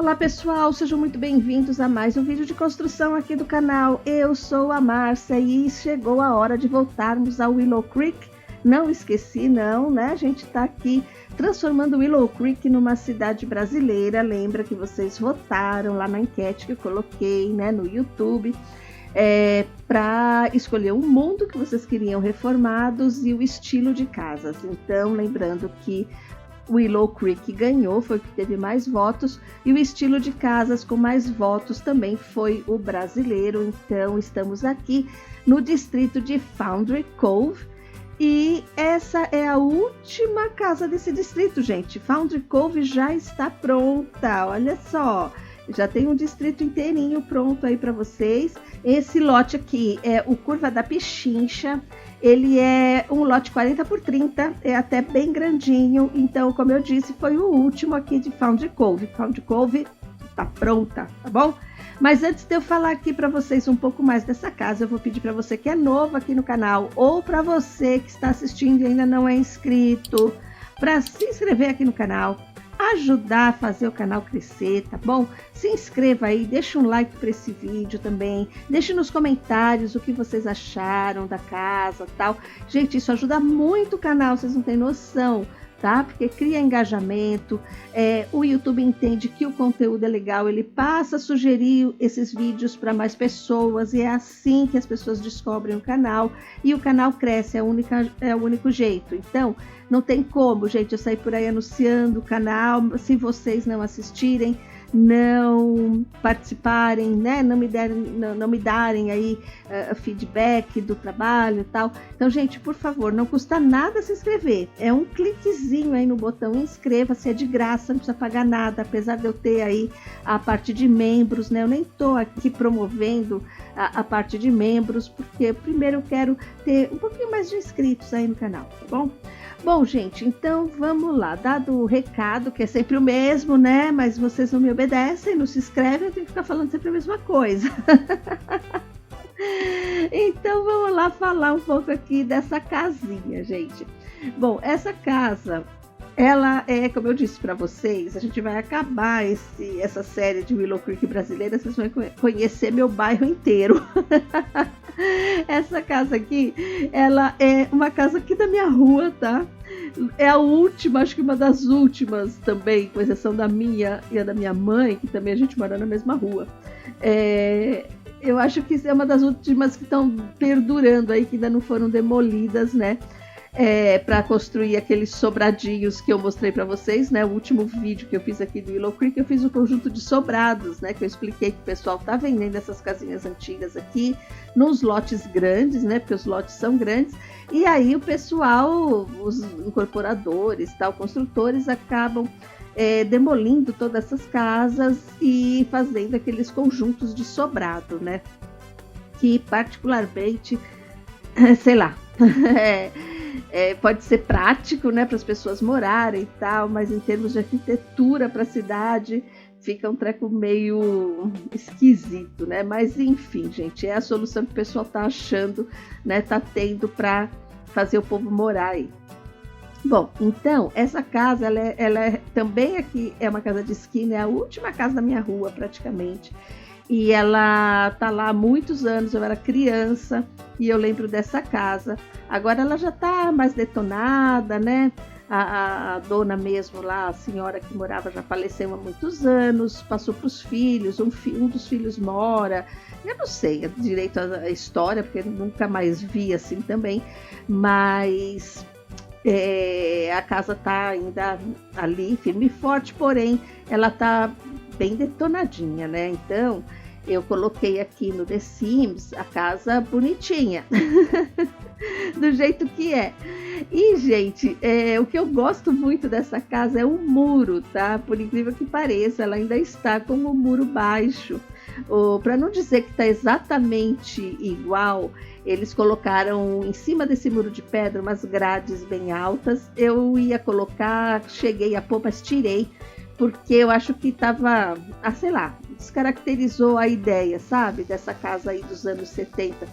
Olá pessoal, sejam muito bem-vindos a mais um vídeo de construção aqui do canal. Eu sou a Márcia e chegou a hora de voltarmos ao Willow Creek. Não esqueci não, né? A gente tá aqui transformando Willow Creek numa cidade brasileira. Lembra que vocês votaram lá na enquete que eu coloquei, né, no YouTube, para escolher o mundo que vocês queriam reformados e o estilo de casas. Então, lembrando que Willow Creek ganhou, foi o que teve mais votos, e o estilo de casas com mais votos também foi o brasileiro. Então estamos aqui no distrito de Foundry Cove e essa é a última casa desse distrito, gente. Foundry Cove já está pronta, olha só, já tem um distrito inteirinho pronto aí para vocês. Esse lote aqui é o Curva da Pichincha. Ele é um lote 40 por 30, é até bem grandinho. Então, como eu disse, foi o último aqui de Foundry Cove. Foundry Cove tá pronta, tá bom? Mas antes de eu falar aqui para vocês um pouco mais dessa casa, eu vou pedir para você que é novo aqui no canal, ou para você que está assistindo e ainda não é inscrito, para se inscrever aqui no canal, ajudar a fazer o canal crescer, tá bom? Se inscreva aí, deixa um like para esse vídeo também, deixe nos comentários o que vocês acharam da casa, tal. Gente, isso ajuda muito o canal, vocês não têm noção, tá? Porque cria engajamento, o YouTube entende que o conteúdo é legal, ele passa a sugerir esses vídeos para mais pessoas, e é assim que as pessoas descobrem o canal, e o canal cresce, é o único jeito. Então, não tem como, gente, eu sair por aí anunciando o canal, se vocês não assistirem, não participarem, né? Não me darem aí feedback do trabalho e tal. Então, gente, por favor, não custa nada se inscrever. É um cliquezinho aí no botão inscreva-se, é de graça, não precisa pagar nada, apesar de eu ter aí a parte de membros, né? Eu nem tô aqui promovendo a parte de membros, porque primeiro eu quero ter um pouquinho mais de inscritos aí no canal, tá bom? Bom, gente, então vamos lá, dado o recado, que é sempre o mesmo, né? Mas vocês não me obedecem, não se inscrevem, eu tenho que ficar falando sempre a mesma coisa. Então vamos lá falar um pouco aqui dessa casinha, gente. Bom, essa casa, ela é, como eu disse para vocês, a gente vai acabar essa série de Willow Creek brasileira, vocês vão conhecer meu bairro inteiro. Essa casa aqui, ela é uma casa aqui da minha rua, tá? É a última, acho que uma das últimas também, com exceção da minha e a da minha mãe, que também a gente mora na mesma rua. Eu acho que é uma das últimas que estão perdurando aí, que ainda não foram demolidas, né? Para construir aqueles sobradinhos que eu mostrei para vocês, né? O último vídeo que eu fiz aqui do Willow Creek, eu fiz um conjunto de sobrados, né? Que eu expliquei que o pessoal tá vendendo essas casinhas antigas aqui nos lotes grandes, né? Porque os lotes são grandes. E aí o pessoal, os incorporadores, tal, construtores, acabam demolindo todas essas casas e fazendo aqueles conjuntos de sobrado, né? Que particularmente, sei lá, pode ser prático, né, para as pessoas morarem e tal, mas em termos de arquitetura para a cidade fica um treco meio esquisito, né? Mas enfim, gente, é a solução que o pessoal tá achando, né, tá tendo para fazer o povo morar aí. Bom, então, essa casa, ela também aqui é uma casa de esquina, é a última casa da minha rua praticamente. E ela tá lá há muitos anos, eu era criança e eu lembro dessa casa. Agora ela já tá mais detonada, né? A dona mesmo lá, a senhora que morava, já faleceu há muitos anos, passou para os filhos, um dos filhos mora. Eu não sei direito a história, porque eu nunca mais vi assim também, mas a casa tá ainda ali, firme e forte, porém ela tá bem detonadinha, né? Então, eu coloquei aqui no The Sims a casa bonitinha, do jeito que é. E, gente, o que eu gosto muito dessa casa é o muro, tá? Por incrível que pareça, ela ainda está com o muro baixo. Para não dizer que está exatamente igual, eles colocaram em cima desse muro de pedra umas grades bem altas. Eu ia colocar, cheguei a pôr, mas tirei, porque eu acho que estava, sei lá, descaracterizou a ideia, sabe? Dessa casa aí dos anos 70.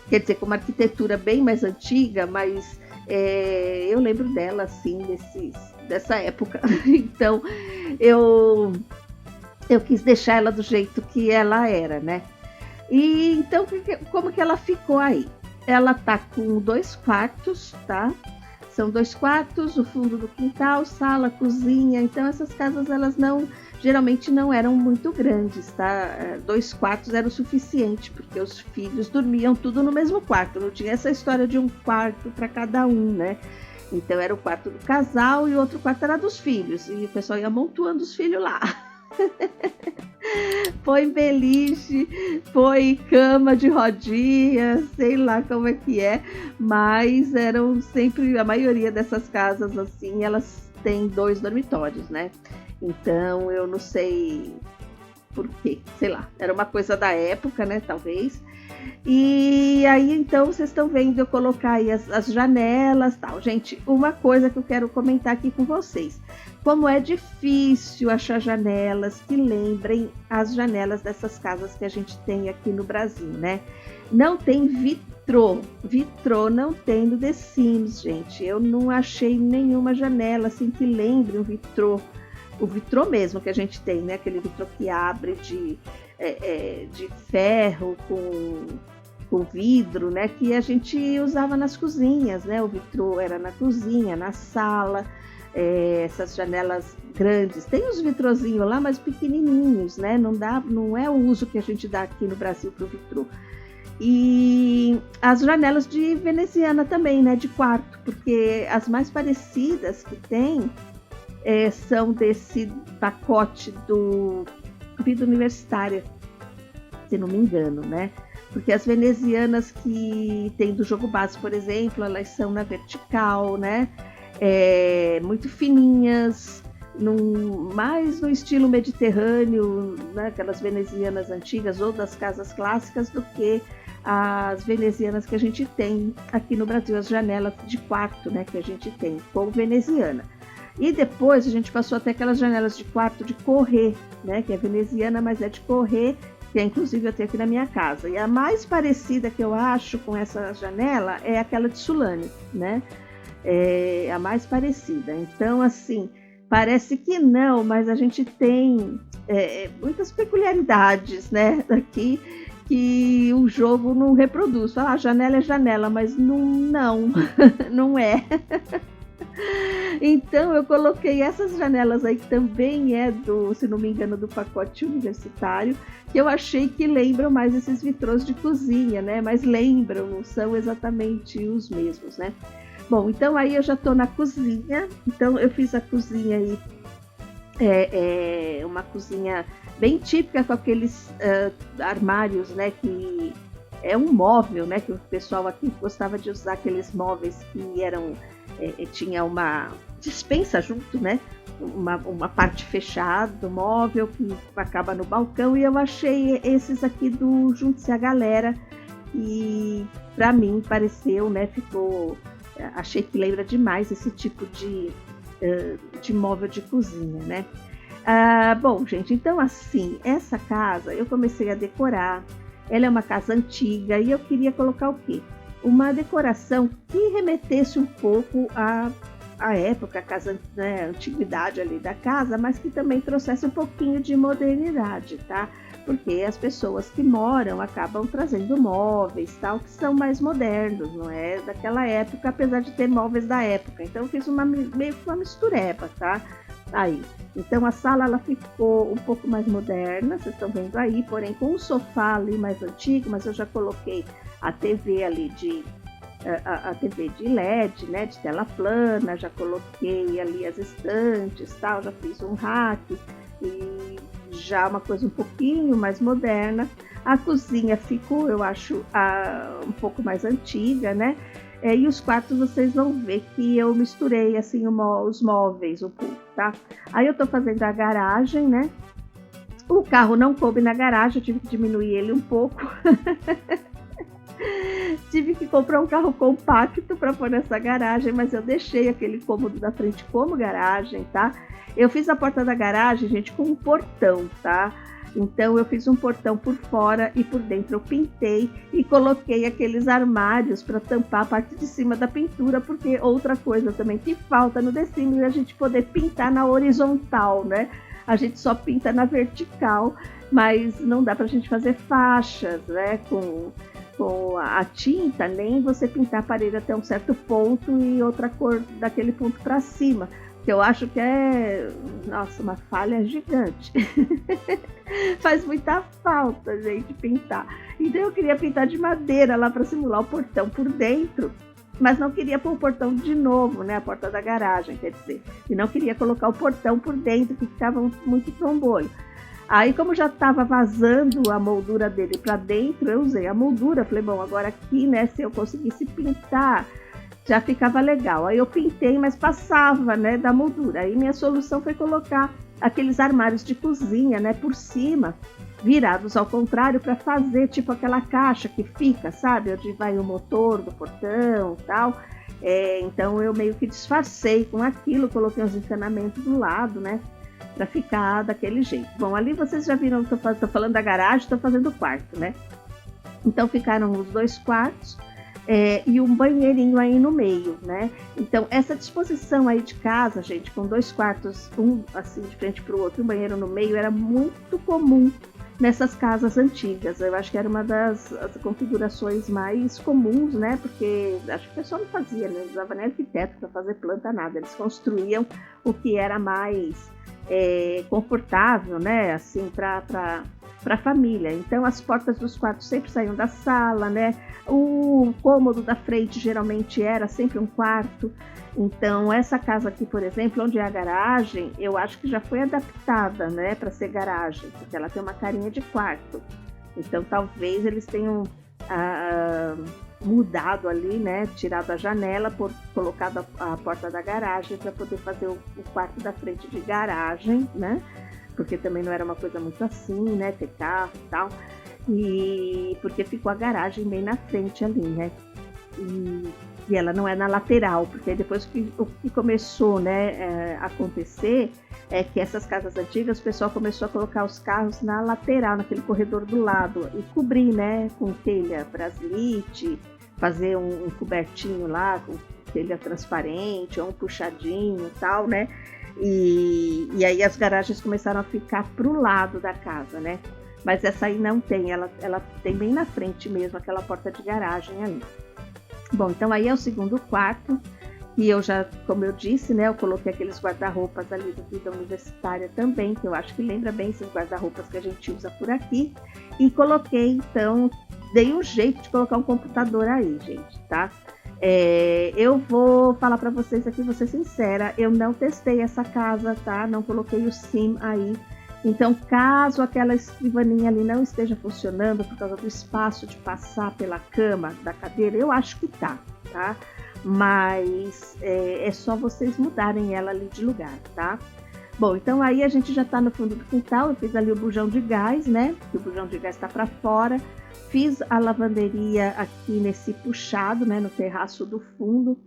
Quer dizer, com uma arquitetura bem mais antiga, mas eu lembro dela, assim, dessa época. Então, eu quis deixar ela do jeito que ela era, né? E então, como que ela ficou aí? Ela tá com 2 quartos, tá? São 2 quartos, o fundo do quintal, sala, cozinha. Então, essas casas, elas geralmente não eram muito grandes, tá? 2 quartos era o suficiente, porque os filhos dormiam tudo no mesmo quarto. Não tinha essa história de um quarto para cada um, né? Então, era o quarto do casal e o outro quarto era dos filhos. E o pessoal ia amontoando os filhos lá. Foi beliche, foi cama de rodinha, sei lá como é que é, mas eram sempre, a maioria dessas casas assim, elas têm 2 dormitórios, né? Então eu não sei por quê, sei lá, era uma coisa da época, né, talvez. E aí, então, vocês estão vendo eu colocar aí as janelas, tal. Gente, uma coisa que eu quero comentar aqui com vocês. Como é difícil achar janelas que lembrem as janelas dessas casas que a gente tem aqui no Brasil, né? Não tem vitrô. Vitrô não tem no The Sims, gente. Eu não achei nenhuma janela assim que lembre um vitrô. O vitrô mesmo que a gente tem, né? Aquele vitrô que abre de ferro com vidro, né? Que a gente usava nas cozinhas, né? O vitrô era na cozinha, na sala, essas janelas grandes. Tem os vitrozinhos lá, mas pequenininhos, né? Não é o uso que a gente dá aqui no Brasil para o vitrô. E as janelas de veneziana também, né? De quarto, porque as mais parecidas que tem são desse pacote do Vida Universitária, se não me engano, né? Porque as venezianas que tem do jogo base, por exemplo, elas são na vertical, né? Muito fininhas, mais no estilo mediterrâneo, né? Aquelas venezianas antigas ou das casas clássicas, do que as venezianas que a gente tem aqui no Brasil, as janelas de quarto, né? Que a gente tem com veneziana. E depois a gente passou até aquelas janelas de quarto de correr, né? Que é veneziana, mas é de correr, que inclusive eu tenho aqui na minha casa. E a mais parecida que eu acho com essa janela é aquela de Sulane, né? É a mais parecida. Então, assim, parece que não, mas a gente tem muitas peculiaridades, né? Daqui que o jogo não reproduz. Fala, janela é janela, mas não, não é. Então eu coloquei essas janelas aí, que também se não me engano, do pacote universitário, que eu achei que lembram mais esses vitrôs de cozinha, né? Mas lembram, não são exatamente os mesmos, né? Bom, então aí eu já tô na cozinha. Então eu fiz a cozinha aí, uma cozinha bem típica, com aqueles armários, né? Que é um móvel, né? Que o pessoal aqui gostava de usar, aqueles móveis que eram tinha uma despensa junto, né? Uma parte fechada do móvel que acaba no balcão, e eu achei esses aqui do Junte-se a Galera, e para mim pareceu, né? Achei que lembra demais esse tipo de móvel de cozinha, né? Bom, gente, então assim, essa casa eu comecei a decorar. Ela é uma casa antiga e eu queria colocar o quê? Uma decoração que remetesse um pouco à época, né, a antiguidade ali da casa, mas que também trouxesse um pouquinho de modernidade, tá? Porque as pessoas que moram acabam trazendo móveis, tal, que são mais modernos, não é daquela época, apesar de ter móveis da época. Então eu fiz meio que uma mistureba, tá? Aí. Então a sala, ela ficou um pouco mais moderna, vocês estão vendo aí, porém com o sofá ali mais antigo, mas eu já coloquei a TV ali a TV de LED, né, de tela plana, já coloquei ali as estantes, tal, já fiz um rack e já uma coisa um pouquinho mais moderna. A cozinha ficou, eu acho, um pouco mais antiga, né? E os quartos vocês vão ver que eu misturei assim os móveis um pouco, tá? Aí eu tô fazendo a garagem, né? O carro não coube na garagem, eu tive que diminuir ele um pouco. Tive que comprar um carro compacto para pôr nessa garagem, mas eu deixei aquele cômodo da frente como garagem, tá? Eu fiz a porta da garagem, gente, com um portão, tá? Então eu fiz um portão por fora e por dentro eu pintei e coloquei aqueles armários para tampar a parte de cima da pintura, porque outra coisa também que falta no The Sims é a gente poder pintar na horizontal, né? A gente só pinta na vertical, mas não dá para a gente fazer faixas, né? Com a tinta, nem você pintar a parede até um certo ponto e outra cor daquele ponto para cima, que eu acho que é, nossa, uma falha gigante. Faz muita falta, gente, pintar. Então eu queria pintar de madeira lá para simular o portão por dentro, mas não queria pôr o portão de novo, né, a porta da garagem, quer dizer, e não queria colocar o portão por dentro, que ficava muito trombolho. Aí, como já estava vazando a moldura dele para dentro, eu usei a moldura. Falei, bom, agora aqui, né, se eu conseguisse pintar, já ficava legal. Aí eu pintei, mas passava, né, da moldura. Aí minha solução foi colocar aqueles armários de cozinha, né, por cima, virados ao contrário, para fazer tipo aquela caixa que fica, sabe, onde vai o motor do portão e tal. Então eu meio que disfarcei com aquilo, coloquei uns encanamentos do lado, né, para ficar daquele jeito. Bom, ali vocês já viram, tô falando da garagem, tô fazendo o quarto, né? Então ficaram os 2 quartos e um banheirinho aí no meio, né? Então essa disposição aí de casa, gente, com 2 quartos, um assim de frente para o outro, um banheiro no meio, era muito comum nessas casas antigas. Eu acho que era uma das configurações mais comuns, né? Porque acho que o pessoal não fazia, né? Não usava nem arquiteto para fazer planta, nada. Eles construíam o que era mais confortável, né, assim, para a família. Então as portas dos quartos sempre saíam da sala, né, o cômodo da frente geralmente era sempre um quarto. Então essa casa aqui, por exemplo, onde é a garagem, eu acho que já foi adaptada, né, para ser garagem, porque ela tem uma carinha de quarto. Então talvez eles tenham mudado ali, né, tirado a janela, colocado a porta da garagem para poder fazer o quarto da frente de garagem, né, porque também não era uma coisa muito assim, né, ter carro e tal, e porque ficou a garagem bem na frente ali, né, e ela não é na lateral, porque depois o que começou, né, a acontecer é que essas casas antigas, o pessoal começou a colocar os carros na lateral, naquele corredor do lado, e cobrir, né, com telha brasilite, fazer um cobertinho lá, com telha transparente, ou um puxadinho e tal, né, e aí as garagens começaram a ficar pro lado da casa, né, mas essa aí não tem, ela tem bem na frente mesmo, aquela porta de garagem ali. Bom, então aí é o segundo quarto, e eu já, como eu disse, né, eu coloquei aqueles guarda-roupas ali do Vida Universitária também, que eu acho que lembra bem esses guarda-roupas que a gente usa por aqui, e coloquei, então, dei um jeito de colocar um computador aí, gente, tá? Eu vou falar para vocês aqui, vou ser sincera, eu não testei essa casa, tá? Não coloquei o Sim aí. Então, caso aquela escrivaninha ali não esteja funcionando por causa do espaço de passar pela cama da cadeira, eu acho que tá? Mas é só vocês mudarem ela ali de lugar, tá? Bom, então aí a gente já tá no fundo do quintal, eu fiz ali o bujão de gás, né? Que o bujão de gás tá para fora. Fiz a lavanderia aqui nesse puxado, né? No terraço do fundo.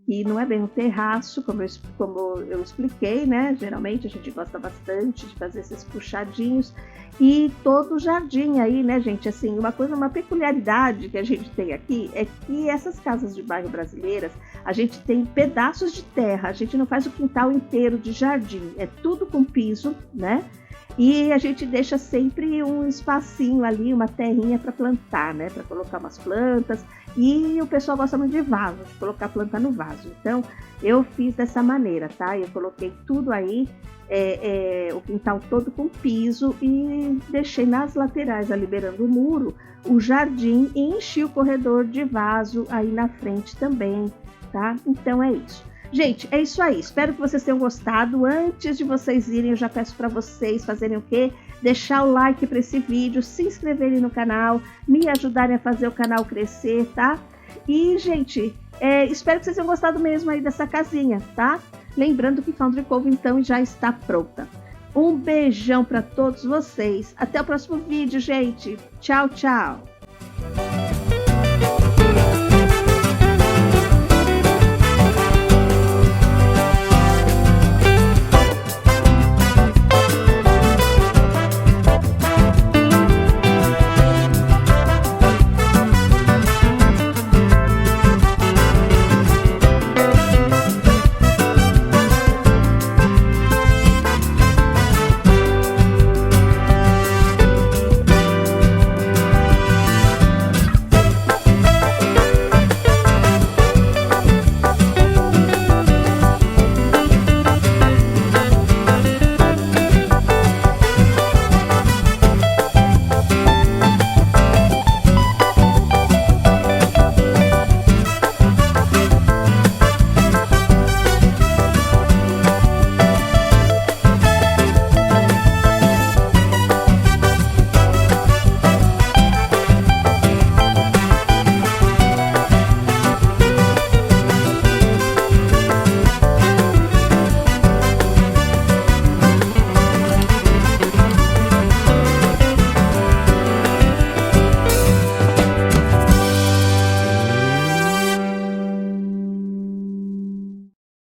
Que não é bem um terraço, como eu expliquei, né? Geralmente a gente gosta bastante de fazer esses puxadinhos. E todo o jardim aí, né, gente? Assim, uma peculiaridade que a gente tem aqui é que essas casas de bairro brasileiras, a gente tem pedaços de terra, a gente não faz o quintal inteiro de jardim, é tudo com piso, né? E a gente deixa sempre um espacinho ali, uma terrinha para plantar, né? Para colocar umas plantas. E o pessoal gosta muito de vaso, de colocar planta no vaso. Então, eu fiz dessa maneira, tá? Eu coloquei tudo aí, o quintal todo com piso e deixei nas laterais, liberando o muro, o jardim e enchi o corredor de vaso aí na frente também, tá? Então, é isso. Gente, é isso aí. Espero que vocês tenham gostado. Antes de vocês irem, eu já peço para vocês fazerem o quê? Deixar o like para esse vídeo, se inscreverem no canal, me ajudarem a fazer o canal crescer, tá? E, gente, espero que vocês tenham gostado mesmo aí dessa casinha, tá? Lembrando que Foundry Cove, então, já está pronta. Um beijão para todos vocês. Até o próximo vídeo, gente. Tchau, tchau.